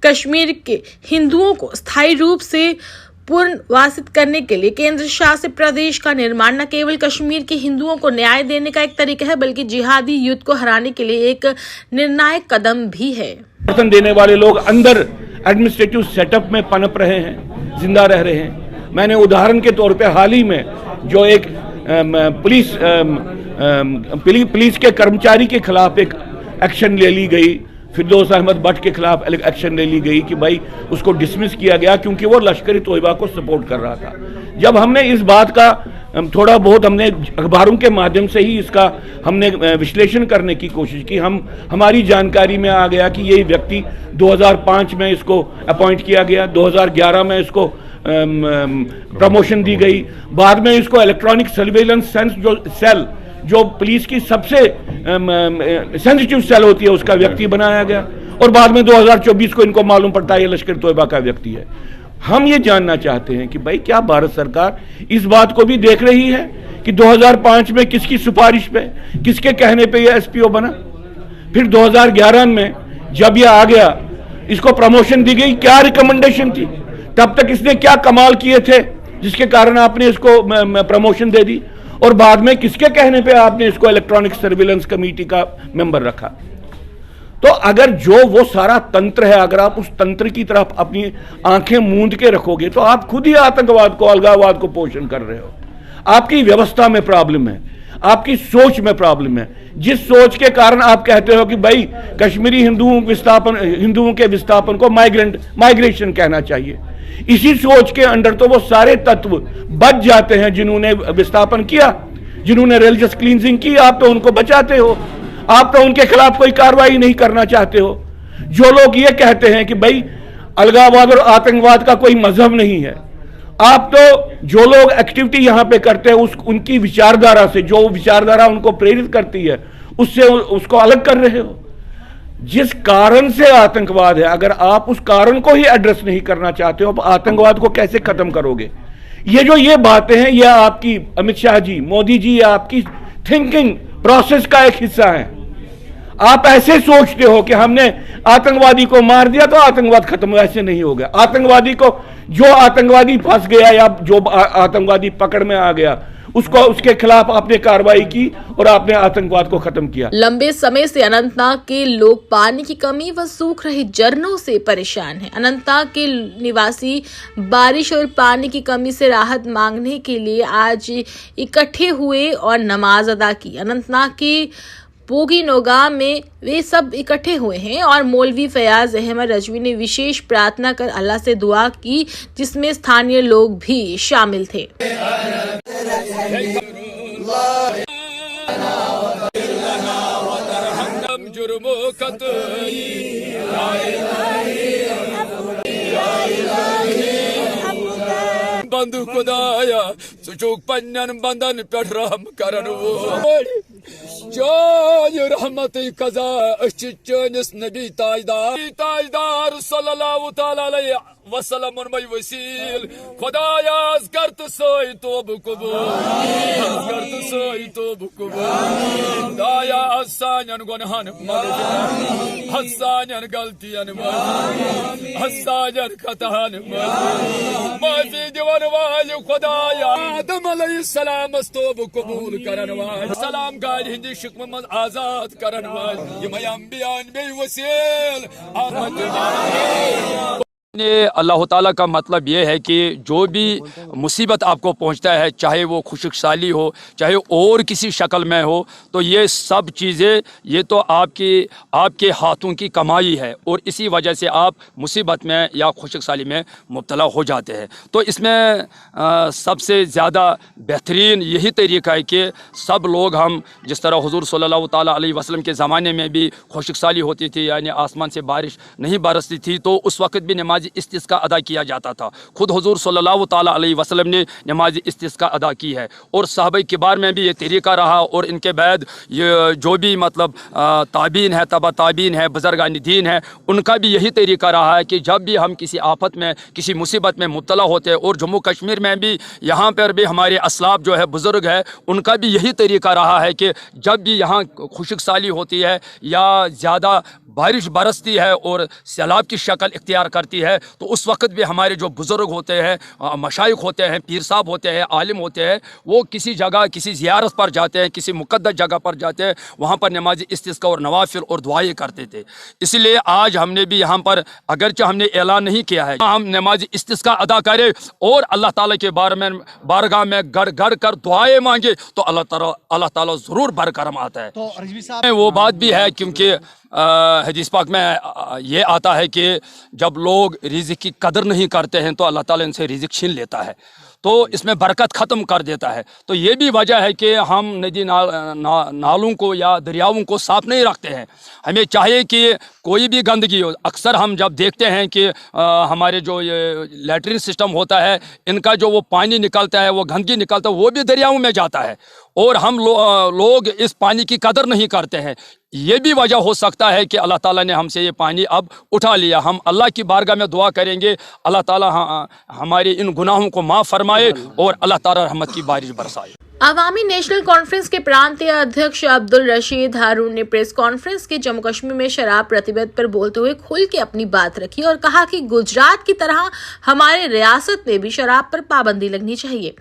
कश्मीर के हिंदुओं को स्थायी रूप से पुनर्वासित करने के लिए केंद्र शासित प्रदेश का निर्माण न केवल कश्मीर के हिंदुओं को न्याय देने का एक तरीका है, बल्कि जिहादी युद्ध को हराने के लिए एक निर्णायक कदम भी है। समर्थन देने वाले लोग अंदर एडमिनिस्ट्रेटिव सेटअप में पनप रहे हैं, जिंदा रह रहे हैं। मैंने उदाहरण के तौर पे हाल ही में जो एक पुलिस के कर्मचारी के खिलाफ एक एक्शन ले ली गई, फिरदौस अहमद भट्ट के खिलाफ एक्शन ले ली गई कि भाई उसको डिसमिस किया गया क्योंकि वो लश्कर तोयबा को सपोर्ट कर रहा था। जब हमने इस बात का थोड़ा बहुत हमने अखबारों के माध्यम से ही इसका हमने विश्लेषण करने की कोशिश की, हमारी जानकारी में आ गया कि ये व्यक्ति 2005 में इसको अपॉइंट किया गया, 2011 में इसको प्रमोशन दी गई, बाद में इसको इलेक्ट्रॉनिक सर्वेलेंस सेल जो पुलिस की सबसे सेंसिटिव सेल होती है उसका व्यक्ति बनाया गया, और बाद में 2024 को इनको मालूम पड़ता है ये लश्कर तोयबा का व्यक्ति है। हम ये जानना चाहते हैं कि भाई क्या भारत सरकार इस बात को भी देख रही है कि 2005 में किसकी सिफारिश पे, किसके कहने पे ये एसपीओ बना, फिर 2011 में जब ये आ गया इसको प्रमोशन दी गई, क्या रिकमेंडेशन थी, तब तक इसने क्या कमाल किए थे जिसके कारण आपने इसको प्रमोशन दे दी, और बाद में किसके कहने पे आपने इसको इलेक्ट्रॉनिक सर्विलेंस कमेटी का मेंबर रखा। तो अगर जो वो सारा तंत्र है, अगर आप उस तंत्र की तरफ अपनी आंखें मूंद के रखोगे तो आप खुद ही आतंकवाद को, अलगाववाद को पोषण कर रहे हो। आपकी व्यवस्था में प्रॉब्लम है, आपकी सोच में प्रॉब्लम है, जिस सोच के कारण आप कहते हो कि भाई कश्मीरी हिंदुओं के विस्थापन को माइग्रेशन कहना चाहिए। इसी सोच के अंडर तो वो सारे तत्व बच जाते हैं जिन्होंने विस्थापन किया, जिन्होंने रिलीजियस क्लींजिंग की, आप तो उनको बचाते हो, आप तो उनके खिलाफ कोई कार्रवाई नहीं करना चाहते हो। जो लोग ये कहते हैं कि भाई अलगाववाद और आतंकवाद का कोई मजहब नहीं है, आप तो जो लोग एक्टिविटी यहां पे करते हैं उनकी विचारधारा से, जो विचारधारा उनको प्रेरित करती है उससे उसको अलग कर रहे हो। जिस कारण से आतंकवाद है, अगर आप उस कारण को ही एड्रेस नहीं करना चाहते हो, आतंकवाद को कैसे खत्म करोगे? ये बातें हैं, यह आपकी अमित शाह जी, मोदी जी, आपकी थिंकिंग प्रोसेस का एक हिस्सा है। आप ऐसे सोचते हो कि हमने आतंकवादी को मार दिया तो आतंकवाद खत्म, ऐसे नहीं हो गया। आतंकवादी को, जो आतंकवादी फंस गया या जो आतंकवादी पकड़ में आ गया, उसको, उसके खिलाफ आपने कार्रवाई की और आपने आतंकवाद को खत्म किया। लंबे समय से अनंतनाग के लोग पानी की कमी व सूख रहे झरनों से परेशान हैं। अनंतनाग के निवासी बारिश और पानी की कमी से राहत मांगने के लिए आज इकट्ठे हुए और नमाज अदा की। अनंतनाग की पोगी नौगाम में वे सब इकट्ठे हुए हैं और मौलवी फयाज अहमद रजवी ने विशेष प्रार्थना कर अल्लाह से दुआ की, जिसमें स्थानीय लोग भी शामिल थे। बंधु खुदाया सुचूक पन्नन बंधन पे रहम करन चाय रहमत कजा चनिस नबी ताजदार सल्लल्लाहु तआला अलैहि वसल्लम वसील खुदाया करत सोई तोब कबूल करत सोई तोब कबूल खुदाया हसानन गुनहन हसानन गलतियन हसानन खतान माफी दिवन वाल खुदाया आदम अलैहिस्सलाम तोब कबूल करन वाल सलाम गाल हिंदी शिकम मज आजाद करन वाल ये अंबियान बे वसील अहमद। अल्लाह ताला का मतलब ये है कि जो भी मुसीबत आपको पहुंचता है, चाहे वो खुशकसाली हो, चाहे और किसी शक्ल में हो, तो ये सब चीज़ें ये तो आपके हाथों की कमाई है और इसी वजह से आप मुसीबत में या खुशकसाली में मुब्तला हो जाते हैं। तो इसमें सबसे ज़्यादा बेहतरीन यही तरीका है कि सब लोग हम जिस तरह हुजूर सल्लल्लाहु ताला अलैहि वसल्लम के ज़माने में भी खुशकसाली होती थी, यानी आसमान से बारिश नहीं बरसती थी, तो उस वक्त भी नमाज इस्तिस्का अदा किया जाता था। खुद हुजूर सल्लल्लाहु ताला अलैहि वसल्लम ने नमाज इस्तिस्का अदा की है और सहाबा किबार में भी ये तरीका रहा और इनके बाद ये जो भी मतलब ताबीन है, तबा ताबीन है, बुजुर्गान दीन है, उनका भी यही तरीका रहा है कि जब भी हम किसी आफत में, किसी मुसीबत में मुब्तला होते हैं, और जम्मू कश्मीर में भी यहाँ पर भी हमारे असलाफ जो है, बुजुर्ग है, उनका भी यही तरीका रहा है कि जब भी यहाँ खुशकसाली होती है या ज़्यादा बारिश बरसती है और सैलाब की शक्ल इख्तियार करती है, तो उस वक्त भी हमारे जो बुज़ुर्ग होते हैं, मशाइख होते हैं, पीर साहब होते हैं, आलिम होते हैं, वो किसी जगह किसी ज़ियारत पर जाते हैं, किसी मुक़द्दस जगह पर जाते हैं, वहाँ पर नमाज इस्तिस्का और नवाफिल और दुआएं करते थे। इसलिए आज हमने भी यहाँ पर, अगरचे हमने ऐलान नहीं किया है, हम नमाज इस्तिस्का अदा करें और अल्लाह ताला के बारगाह में गड़ गड़ कर दुआएं मांगे, तो अल्लाह ताला ज़रूर बरकरम आता है। तो रिजवी साहब वो बात भी है, क्योंकि हदीस पाक में ये आता है कि जब लोग रिज़्क़ की कदर नहीं करते हैं तो अल्लाह ताला इनसे रिज़्क़ छीन लेता है, तो इसमें बरकत ख़त्म कर देता है। तो ये भी वजह है कि हम नदी नालों को या दरियाओं को साफ़ नहीं रखते हैं। हमें चाहिए कि कोई भी गंदगी हो, अक्सर हम जब देखते हैं कि हमारे जो ये लैट्रिन सिस्टम होता है, इनका जो वो पानी निकलता है, वो गंदगी निकलता है, वो भी दरियाओं में जाता है और हम लोग इस पानी की कदर नहीं करते हैं। ये भी वजह हो सकता है कि अल्लाह ताला ने हमसे ये पानी अब उठा लिया। हम अल्लाह की बारगाह में दुआ करेंगे, अल्लाह ताला हमारे इन गुनाहों को माफ़ फरमाए और अल्लाह ताला रहमत की बारिश बरसाए। अवामी नेशनल कॉन्फ्रेंस के प्रांतीय अध्यक्ष अब्दुल रशीद हारून ने प्रेस कॉन्फ्रेंस के जम्मू कश्मीर में शराब प्रतिबंध पर बोलते हुए खुल के अपनी बात रखी और कहा कि गुजरात की तरह हमारे रियासत में भी शराब पर पाबंदी लगनी चाहिए।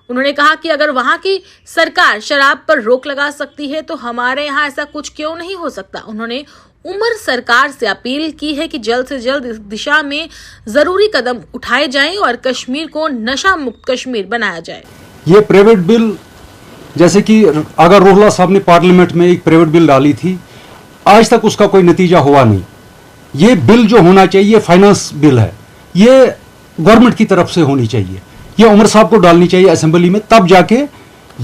उन्होंने कहा कि अगर वहां की सरकार शराब पर रोक लगा सकती है तो हमारे यहाँ ऐसा कुछ क्यों नहीं हो सकता। उन्होंने उमर सरकार से अपील की है कि जल्द से जल्द इस दिशा में जरूरी कदम उठाए जाएं और कश्मीर को नशा मुक्त कश्मीर बनाया जाए। ये प्राइवेट बिल, जैसे कि अगर रोहला साहब ने पार्लियामेंट में एक प्राइवेट बिल डाली थी, आज तक उसका कोई नतीजा हुआ नहीं। ये बिल जो होना चाहिए, ये फाइनेंस बिल है, ये गवर्नमेंट की तरफ से होनी चाहिए, ये उमर साहब को डालनी चाहिए असेंबली में, तब जाके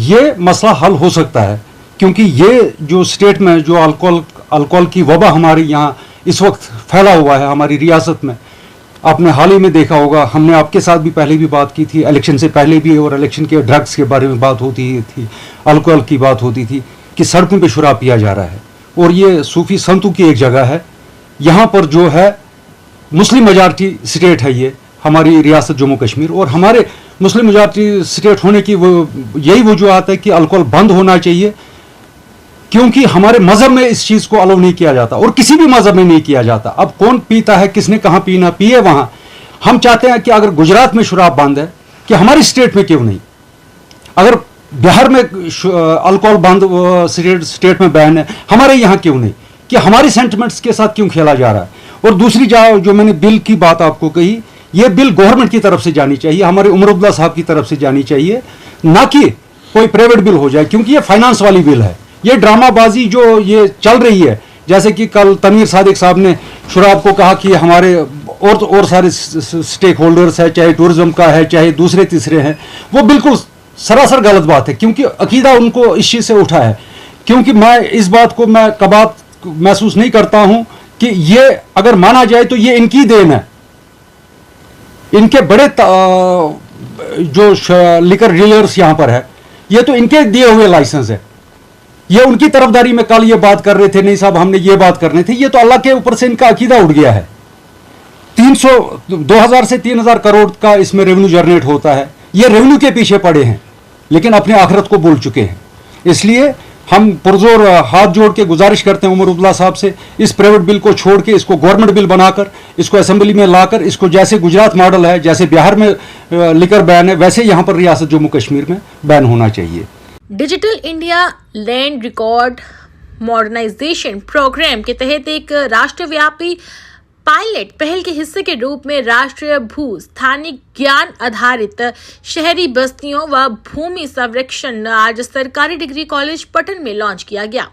ये मसला हल हो सकता है। क्योंकि ये जो स्टेट में जो अल्कोहल की वबा हमारे यहाँ इस वक्त फैला हुआ है हमारी रियासत में, आपने हाल ही में देखा होगा, हमने आपके साथ भी पहले भी बात की थी, इलेक्शन से पहले भी, और इलेक्शन के ड्रग्स के बारे में बात होती थी, अल्कोहल की बात होती थी कि सड़कों पे शराब पिया जा रहा है। और ये सूफी संतों की एक जगह है, यहाँ पर जो है मुस्लिम मेजॉरिटी स्टेट है ये हमारी रियासत जम्मू कश्मीर, और हमारे मुस्लिम मेजॉरिटी स्टेट होने की वो यही वजूहत है कि अल्कोहल बंद होना चाहिए, क्योंकि हमारे मजहब में इस चीज को अलाउ नहीं किया जाता और किसी भी मजहब में नहीं किया जाता। अब कौन पीता है, किसने कहाँ पीना, पिए वहां। हम चाहते हैं कि अगर गुजरात में शराब बंद है कि हमारी स्टेट में क्यों नहीं, अगर बिहार में अल्कोहल बंद स्टेट में बैन है, हमारे यहाँ क्यों नहीं, कि हमारी सेंटिमेंट्स के साथ क्यों खेला जा रहा है। और दूसरी जो मैंने बिल की बात आपको कही, ये बिल गवर्नमेंट की तरफ से जानी चाहिए, हमारे उमर अब्दुल्ला साहब की तरफ से जानी चाहिए, ना कि कोई प्राइवेट बिल हो जाए, क्योंकि ये फाइनेंस वाली बिल है। ये ड्रामाबाजी जो ये चल रही है, जैसे कि कल तनवीर सादिक साहब ने शराब को कहा कि हमारे और सारे स्टेक होल्डर्स है, चाहे टूरिज्म का है, चाहे दूसरे तीसरे हैं, वो बिल्कुल सरासर गलत बात है, क्योंकि अकीदा उनको इस चीज से उठा है। क्योंकि मैं इस बात को मैं कबात महसूस नहीं करता हूं कि ये अगर माना जाए तो ये इनकी देन है, इनके बड़े जो लिकर डीलर्स यहां पर है, ये तो इनके दिए हुए लाइसेंस है। ये उनकी तरफदारी में कल ये बात कर रहे थे, नहीं साहब हमने ये बात करनी थी, ये तो अल्लाह के ऊपर से इनका अकीदा उठ गया है। 2000 से 3000 करोड़ का इसमें रेवेन्यू जनरेट होता है, ये रेवेन्यू के पीछे पड़े हैं, लेकिन अपने आखिरत को भूल चुके हैं। इसलिए हम पुरजोर हाथ जोड़ के गुजारिश करते हैं उमर अब्दुल्ला साहब से, इस प्राइवेट बिल को छोड़ के इसको गवर्नमेंट बिल बनाकर, इसको असेंबली में लाकर, इसको जैसे गुजरात मॉडल है, जैसे बिहार में लिकर बैन है, वैसे यहाँ पर रियासत जम्मू कश्मीर में बैन होना चाहिए। Digital India land record modernisation programme के तहत एक राष्ट्रव्यापी पायलट पहल के हिस्से के रूप में राष्ट्रीय भू स्थानिक ज्ञान आधारित शहरी बस्तियों व भूमि संरक्षण आज सरकारी डिग्री कॉलेज पटन में लॉन्च किया गया।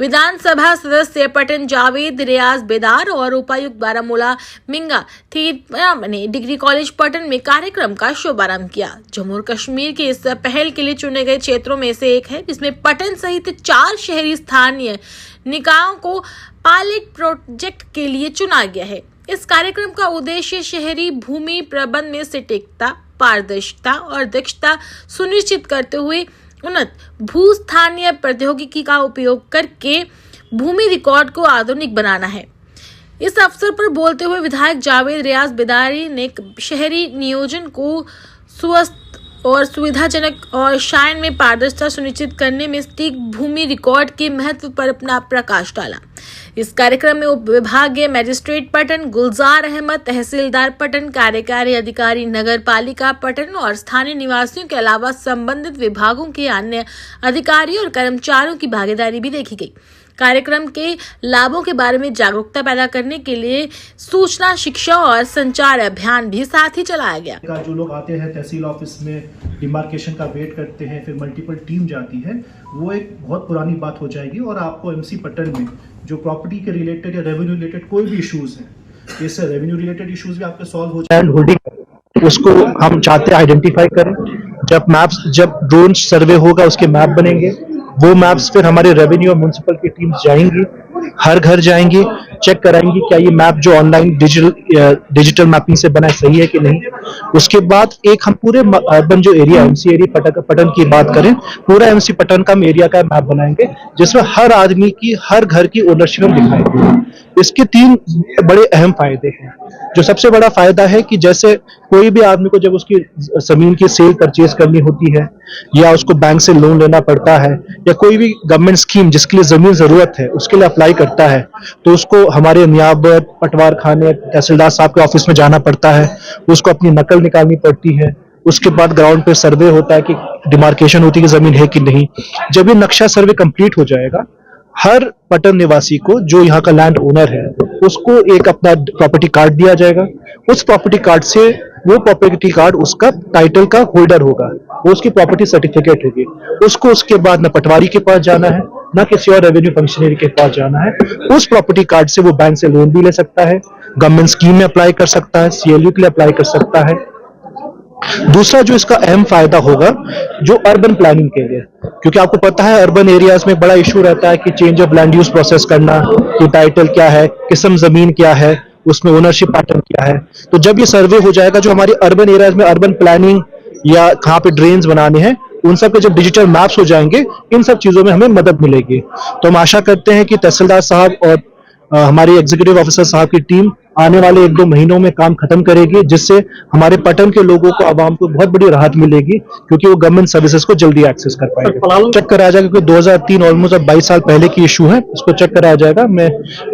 विधानसभा सदस्य पटन जावेद रियाज बेदार और उपायुक्त बारामूला मिंगा थीरम ने डिग्री कॉलेज पटन में कार्यक्रम का शुभारंभ किया। जम्मू और कश्मीर के इस पहल के लिए चुने गए क्षेत्रों में से एक है, जिसमें पटन सहित 4 शहरी स्थानीय निकायों को पायलट प्रोजेक्ट के लिए चुना गया है। इस कार्यक्रम का उद्देश्य शहरी भूमि प्रबंधन में सटीकता, पारदर्शिता और दक्षता सुनिश्चित करते हुए उन्नत भू स्थानीय प्रौद्योगिकी का उपयोग करके भूमि रिकॉर्ड को आधुनिक बनाना है। इस अवसर पर बोलते हुए विधायक जावेद रियाज बेदारी ने शहरी नियोजन को स्वस्थ और सुविधाजनक और शायन में पारदर्शिता सुनिश्चित करने में सटीक भूमि रिकॉर्ड के महत्व पर अपना प्रकाश डाला। इस कार्यक्रम में उप विभागीय मजिस्ट्रेट पटन गुलजार अहमद, तहसीलदार पटन, कार्यकारी अधिकारी नगर पालिका पटन और स्थानीय निवासियों के अलावा संबंधित विभागों के अन्य अधिकारियों और कर्मचारियों की भागीदारी भी देखी गई। कार्यक्रम के लाभों के बारे में जागरूकता पैदा करने के लिए सूचना, शिक्षा और संचार अभियान भी साथ ही चलाया गया। जो लोग आते हैं तहसील ऑफिस में डिमार्केशन का वेट करते हैं, फिर मल्टीपल टीम जाती है, वो एक बहुत पुरानी बात हो जाएगी और आपको एमसी पटन में जो प्रॉपर्टी के रिलेटेड या रेवेन्यू रिलेटेड कोई भी इश्यूज हैं, इससे रेवेन्यू रिलेटेड इश्यूज भी आपके सॉल्व हो लैंड होल्डिंग उसको हम चाहते हैं आइडेंटिफाई करें। जब ड्रोन सर्वे होगा उसके मैप बनेंगे, वो मैप्स फिर हमारे रेवेन्यू और म्युनिसिपल की टीम्स जाएंगी, हर घर जाएंगी, चेक कराएंगी क्या ये मैप जो ऑनलाइन डिजिटल मैपिंग से बना है सही है कि नहीं। उसके बाद एक हम पूरे अर्बन जो एरिया एमसी एरिया पटन की बात करें, पूरा एमसी पटन का हम एरिया का मैप बनाएंगे जिसमें हर आदमी की हर घर की ओनरशिप हम दिखाएंगे। इसके 3 बड़े अहम फायदे हैं। जो सबसे बड़ा फायदा है कि जैसे कोई भी आदमी को जब उसकी जमीन की सेल परचेज करनी होती है या उसको बैंक से लोन लेना पड़ता है या कोई भी गवर्नमेंट स्कीम जिसके लिए जमीन जरूरत है उसके लिए अप्लाई करता है, तो उसको हमारे नियाबत, पटवार खाने, तहसीलदार साहब के ऑफिस में जाना पड़ता है, उसको अपनी नकल निकालनी पड़ती है। उसके बाद ग्राउंड पे सर्वे होता है कि डिमार्केशन होती है कि जमीन है कि नहीं। जब ये नक्शा सर्वे कंप्लीट हो जाएगा, हर पटन निवासी को जो यहाँ का लैंड ओनर है उसको एक अपना प्रॉपर्टी कार्ड दिया जाएगा। उस प्रॉपर्टी कार्ड से वो प्रॉपर्टी कार्ड उसका टाइटल का होल्डर होगा, वो उसकी प्रॉपर्टी सर्टिफिकेट होगी। उसको उसके बाद न पटवारी के पास जाना है, ना किसी और रेवेन्यू फंक्शनरी के पास जाना है। उस प्रॉपर्टी कार्ड से वो बैंक से लोन भी ले सकता है, गवर्नमेंट स्कीम में अप्लाई कर सकता है, सीएलयू के लिए अप्लाई कर सकता है। दूसरा जो इसका अहम फायदा होगा जो अर्बन प्लानिंग के लिए, क्योंकि आपको पता है अर्बन एरियाज में बड़ा इशू रहता है कि change of land use process करना, कि टाइटल क्या है, किस्म जमीन क्या है, उसमें ओनरशिप पैटर्न क्या है। तो जब ये सर्वे हो जाएगा, जो हमारे अर्बन एरियाज में अर्बन प्लानिंग या कहाँ पे ड्रेन्स बनाने हैं, उन सब के जब डिजिटल मैप्स हो जाएंगे, इन सब चीजों में हमें मदद मिलेगी। तो हम आशा करते हैं कि तहसीलदार साहब और हमारी एग्जीक्यूटिव ऑफिसर साहब की टीम आने वाले 1-2 महीनों में काम खत्म करेगी, जिससे हमारे पटन के लोगों को, आवाम को बहुत बड़ी राहत मिलेगी, क्योंकि वो गवर्नमेंट सर्विसेज को जल्दी एक्सेस कर पाएंगे। चेक कराया जाएगा, क्योंकि 2003 ऑलमोस्ट अब 22 साल पहले की इशू है, उसको चेक कराया जाएगा। मैं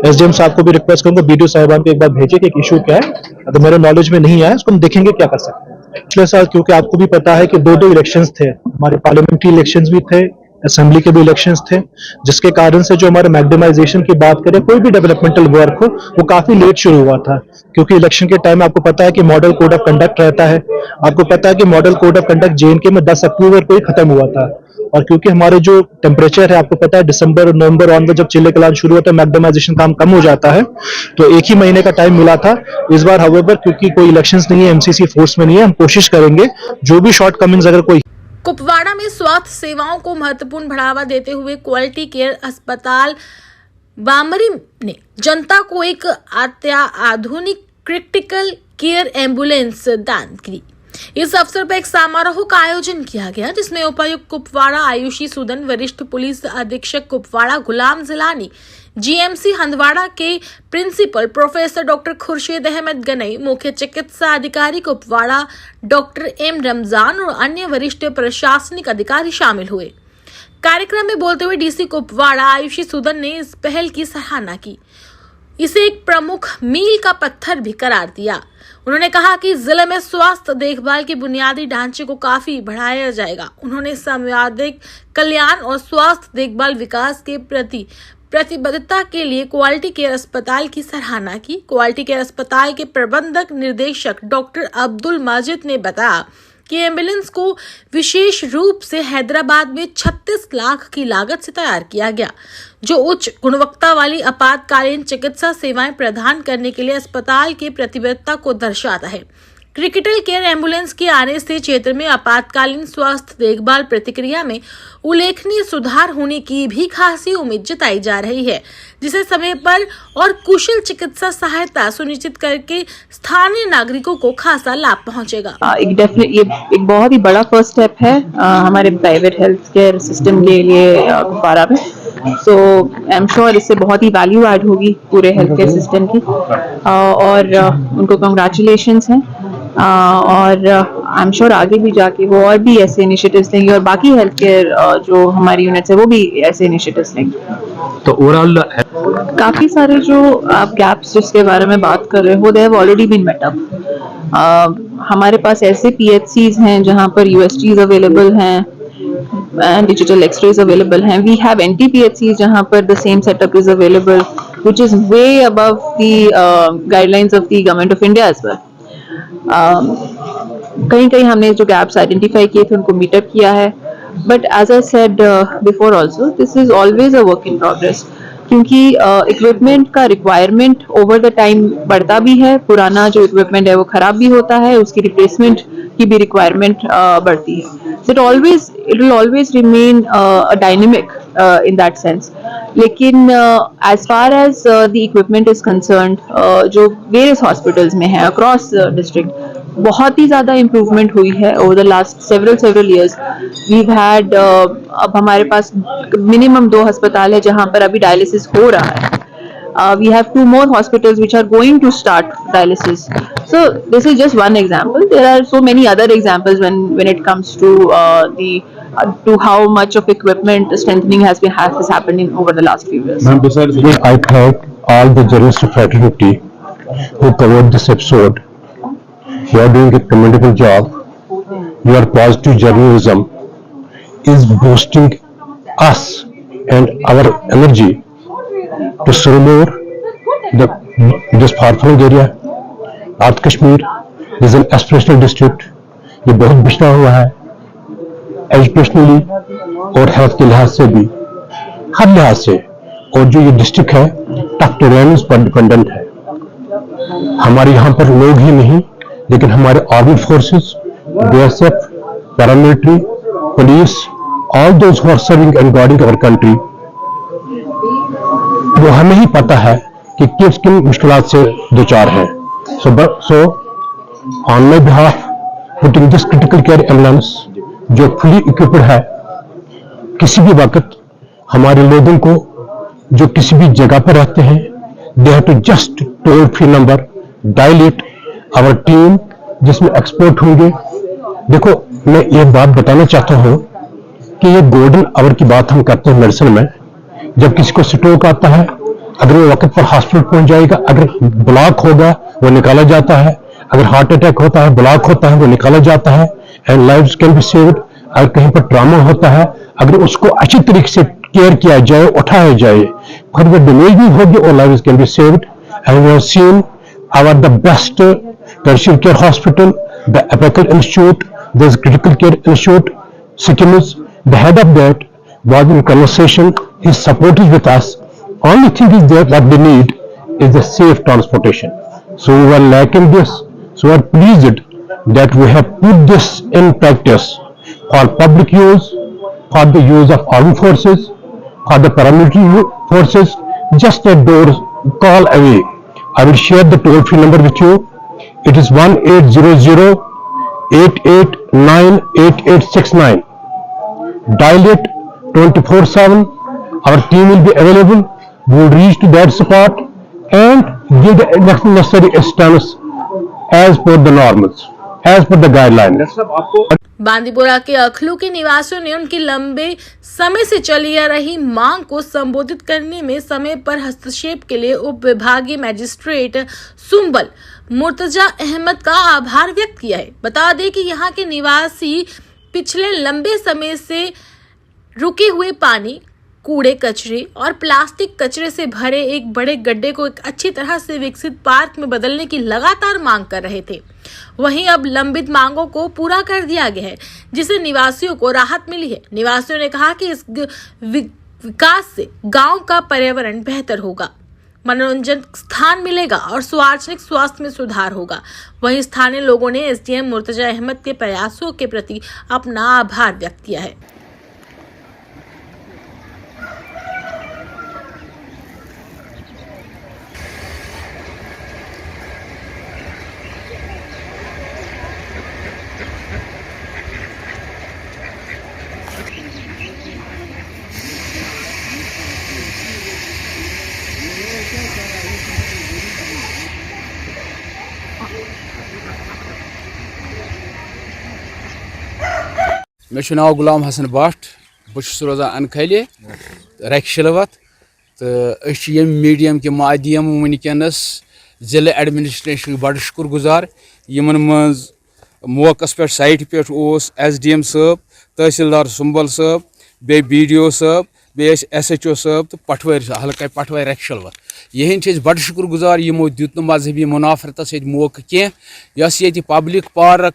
एसडीएम साहब को भी रिक्वेस्ट करूंगा, बीडीओ साहिबान को एक बार भेजिए कि इशू क्या है, अगर मेरे नॉलेज में नहीं आया उसको हम देखेंगे क्या कर सकते हैं। पिछले साल क्योंकि आपको भी पता है कि 2 इलेक्शंस थे, हमारे पार्लियामेंट्री इलेक्शंस भी थे, असेंबली के भी इलेक्शंस थे, जिसके कारण से जो हमारे मैक्सिमाइजेशन की बात करें, कोई भी डेवलपमेंटल वर्क हो, वो काफी लेट शुरू हुआ था, क्योंकि इलेक्शन के टाइम आपको पता है कि मॉडल कोड ऑफ कंडक्ट रहता है। आपको पता है कि model code of conduct JNK में 10 अक्टूबर को ही खत्म हुआ था, और क्योंकि हमारे जो टेम्परेचर है, आपको पता है दिसंबर नवंबर ऑनवर्ड जब चिल्ले कलान शुरू होता है, मैक्सिमाइजेशन काम कम हो जाता है, तो 1 ही महीने का टाइम मिला था। इस बार हाउएवर क्योंकि कोई इलेक्शंस नहीं है, एमसीसी फोर्स में नहीं है, हम कोशिश करेंगे जो भी शॉर्ट कमिंग्स अगर कोई। कुपवाड़ा में स्वास्थ्य सेवाओं को महत्वपूर्ण बढ़ावा देते हुए क्वालिटी केयर अस्पताल बामरी ने जनता को एक अत्याधुनिक क्रिटिकल केयर एम्बुलेंस दान की। इस अवसर पर एक समारोह का आयोजन किया गया, जिसमें उपायुक्त कुपवाड़ा आयुषी सुदन, वरिष्ठ पुलिस अधीक्षक कुपवाड़ा गुलाम जिलानी, जीएमसी हंदवाड़ा के principal professor doctor Khurshid Ahmad Ganai, मुख्य चिकित्सा अधिकारी कुपवाड़ा डॉक्टर एम रमजान और अन्य वरिष्ठ प्रशासनिक अधिकारी शामिल हुए। कार्यक्रम में बोलते हुए डीसी कुपवाड़ा आयुषी सुदन ने इस पहल की सराहना की, इसे एक प्रमुख मील का पत्थर भी करार दिया। उन्होंने कहा कि जिले में स्वास्थ्य देखभाल के बुनियादी ढांचे को काफी बढ़ाया जाएगा। उन्होंने सामुदायिक कल्याण और स्वास्थ्य देखभाल विकास के प्रति प्रतिबद्धता के लिए क्वालिटी केयर अस्पताल की सराहना की। क्वालिटी केयर अस्पताल के प्रबंधक निर्देशक डॉक्टर अब्दुल माजिद ने बताया कि एम्बुलेंस को विशेष रूप से हैदराबाद में 36 लाख की लागत से तैयार किया गया, जो उच्च गुणवत्ता वाली आपातकालीन चिकित्सा सेवाएं प्रदान करने के लिए अस्पताल की प्रतिबद्धता को दर्शाता है। क्रिटिकल केयर एम्बुलेंस के आने से क्षेत्र में आपातकालीन स्वास्थ्य देखभाल प्रतिक्रिया में उल्लेखनीय सुधार होने की भी खासी उम्मीद जताई जा रही है, जिसे समय पर और कुशल चिकित्सा सहायता सुनिश्चित करके स्थानीय नागरिकों को खासा लाभ पहुंचेगा। ये एक बहुत ही बड़ा फर्स्ट स्टेप है हमारे प्राइवेट हेल्थ केयर सिस्टम के लिए कुपवाड़ा में। सो आई एम श्योर इससे बहुत ही वैल्यू ऐड होगी पूरे हेल्थ केयर सिस्टम की, और उनको कंग्रेचुलेशंस हैं, और आई एम श्योर आगे भी जाके वो और भी ऐसे इनिशिएटिव्स लेंगे, और बाकी हेल्थ केयर जो हमारी यूनिट्स है वो भी ऐसे इनिशिएटिव्स लेंगे। तो ओवरऑल काफी सारे जो आप गैप्स जिसके बारे में बात कर रहे हो, they have already been met up. हमारे पास ऐसे पीएचसीज हैं जहां पर यूएसजीज अवेलेबल हैं, digital x-rays available हैं. We have NTPHCs जहाँ पर the same setup is available, which is way above the guidelines of the government of India as well. कहीं हमने जो gaps identify किए थे उनको meet up किया है, but as I said before also, this is always a work in progress. क्योंकि equipment का रिक्वायरमेंट ओवर द टाइम बढ़ता भी है, पुराना जो इक्विपमेंट है वो खराब भी होता है, उसकी रिप्लेसमेंट की भी रिक्वायरमेंट बढ़ती है. It will always remain dynamic in that sense. लेकिन as far as the equipment is concerned, जो वेरियस हॉस्पिटल्स में है अक्रॉस डिस्ट्रिक्ट, बहुत ही ज्यादा इम्प्रूवमेंट हुई है over the last several years. We've had अब हमारे पास मिनिमम 2 अस्पताल है जहां पर अभी डायलिसिस हो रहा है. We have 2 more hospitals which are going to start dialysis. So this is just one example. There are so many other examples when it comes to to how much of equipment strengthening has happened in over the last few years. I thank all the journalist fraternity who covered this episode. You are doing a commendable job. Your positive journalism is boosting us and our energy to serve more this far-flung area. North Kashmir is an aspirational district. ये बहुत पिछड़ा हुआ है educationally और health के लिहाज से भी, हर लिहाज से. और जो ये डिस्ट्रिक्ट है टफ टेरेन्स पर डिपेंडेंट है. हमारे यहाँ पर लोग ही नहीं लेकिन हमारे army forces, BSF, paramilitary, police, all those who are serving and guarding our country, वो हमें ही पता है कि किस किन मुश्किलात से दो चार हैं. So on my behalf putting this critical care ambulance जो फुली इक्विप्ड है, किसी भी वक्त हमारे लोगों को जो किसी भी जगह पर रहते हैं, they have to just toll free number, dial it, our team जिसमें एक्सपर्ट होंगे। देखो मैं ये बात बताना चाहता हूँ कि ये गोल्डन आवर की बात हम करते हैं मेडिसिन में। जब किसी को स्ट्रोक आता है, अगर वो वक्त पर हॉस्पिटल पहुंच जाएगा, अगर ब्लॉक होगा वो निकाला जाता है, अगर हार्ट अटैक होता है, ब्लॉक होता है, वो निकाला जाता है, and lives can be saved. अगर कहीं पर ट्रॉमा होता है, अगर उसको अच्छी तरीके से केयर किया जाए, उठाया जाए, फिर वो डैमेज भी होगी और lives can be saved. And we have seen our the best tertiary care hospital, the Apical Institute, there's critical care institute, Sikkims. The head of that was in conversation. His support is with us. Only thing is that what they need is the safe transportation. So we were lacking this. So we are pleased that we have put this in practice for public use, for the use of armed forces, for the paramilitary forces, just a door call away. I will share the toll-free number with you. It is 1800-889-8869. Dial it 24/7. Our team will be available. We will reach to that spot and give the necessary assistance as per the normals, as per the guidelines. Bandipora के अखलू के निवासियों ने उनकी लंबे समय से चली आ रही मांग को संबोधित करने में समय पर हस्तक्षेप के लिए उप विभागीय मजिस्ट्रेट सुंबल मुर्तजा अहमद का आभार व्यक्त किया है। बता दें कि यहाँ के निवासी पिछले लंबे समय से रुके हुए पानी, कूड़े कचरे और प्लास्टिक कचरे से भरे एक बड़े गड्ढे को एक अच्छी तरह से विकसित पार्क में बदलने की लगातार मांग कर रहे थे। वहीं अब लंबित मांगों को पूरा कर दिया गया है, जिससे निवासियों को राहत मिली है। निवासियों ने कहा कि इस विकास से गांव का पर्यावरण बेहतर होगा, मनोरंजन स्थान मिलेगा और सार्वजनिक स्वास्थ्य में सुधार होगा। वहीं स्थानीय लोगों ने एसडीएम मुर्तजा अहमद के प्रयासों के प्रति अपना आभार व्यक्त किया है। मे नाव गुलाम हसन भट्ट, बहुत रोजान अनखले रैक्शलवत, तो मीडियम के माध्यम वनकस जिले एडमिनिस्ट्रेशन बड़ शुक्र गुजार यमन मज मौकस पे साइट पे SDM साहब, तहसीलदार सुंबल साहब, बे BDO साहब, बे SHO साहब तो पटवार हल्का पटवार रैक्शलवत यहन बड़ शुक्र गुजार यमो दुत मजहबी मुनाफरत मौक कह ये पब्लिक पार्क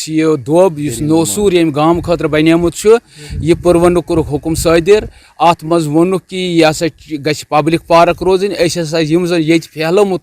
यह दोब नौसूर यम गाम खतर बनेमुत यह पुरवन कोर हुकुम सदर अत मज वोन कि यह ग पब्लिक पार्क रोजन यम जन ये फैलोमुत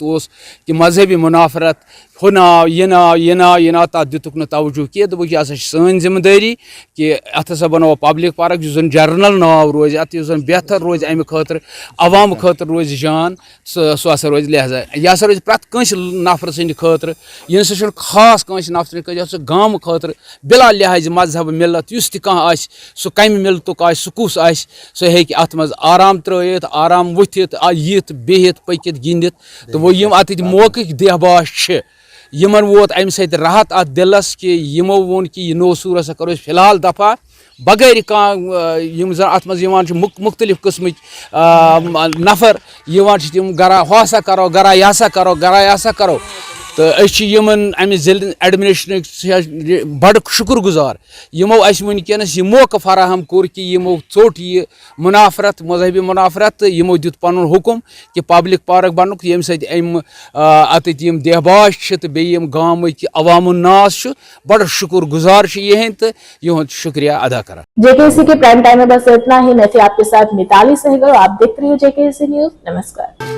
कि मजहबी मुनाफरत हो नाव यह नाव तथ दुतुक न तवजो कह दोक यह सन जिम्मेदारी कि अत हसा बनो पब्लिक पार्क जन जर्नल नाव रोज अत बेहतर रोज अमि खतर अवाम खतर रोज जान सह हसा रोज लिहाजा यह हसा रोज प्रत कंस नफर सद खतर यह सा खास कंस नफर यह गाम खतर बिला लिहाज मजहब मिलत युस तह सह कम मिलतुक सह कुस सह हे अत मज आराम त्रयित आराम वथित यित बिहित पकित गिंदित तो वो यम अत मौक देहबाश यमन वोत अमि सत राहत अत दिलस कि यमो वोन कि यह नौसूर हसा करो फिलहाल दफा बगैर कम अत मज मुख्तलिफ किस्म नफर तम गरा हसा करो गरा यह करो गरा यह करो तो यमन अमि जिले एडमिनिस्ट्रेशन बड़ शुक्र गुजार यमो वनकस यह मौका फराहम कोर कि यमो चोट यह मुनाफरत मजहबी मुनाफरत यमो दुत पन हुकुम कि पब्लिक पार्क बनुक यम अत देहबाश तो बेम गाम अवाम नास बड़ शुक्र गुजार यहन तो यह शुक्रिया अदा करा। JKC के प्राइम टाइम में बस इतना ही। मैं थी आपके साथ मिताली सहगल, आप देखते रहिए JKC न्यूज। नमस्कार।